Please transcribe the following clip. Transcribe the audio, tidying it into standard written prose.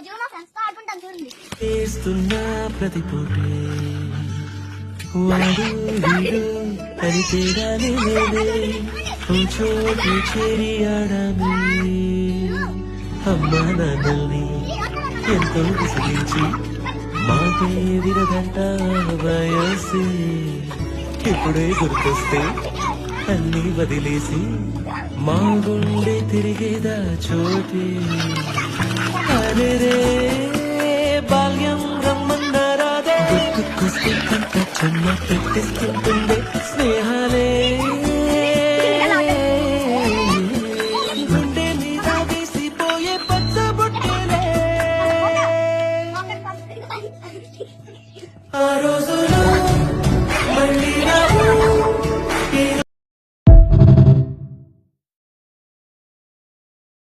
రోజు మా ఫ్రెండ్స్ తో ఆడుకుంటాం చూడండి. చేస్తున్నా ప్రతి పూటే వాడు వీడు అని తేడానే లేదే ఓ చోటు చేరి ఆడామే అమ్మా నాన్నల్ని ఎంతో విసిగించి మాటే విరగంట వయసే ఇప్పుడే గుర్తొస్తే అన్ని వదిలేసి మా గుండె తిరిగేదా చోటే అరే బాల్యం రమ్మన్నారాదే గుర్తుకొస్తే కంట చెన్న పెట్టిస్తుంటుండే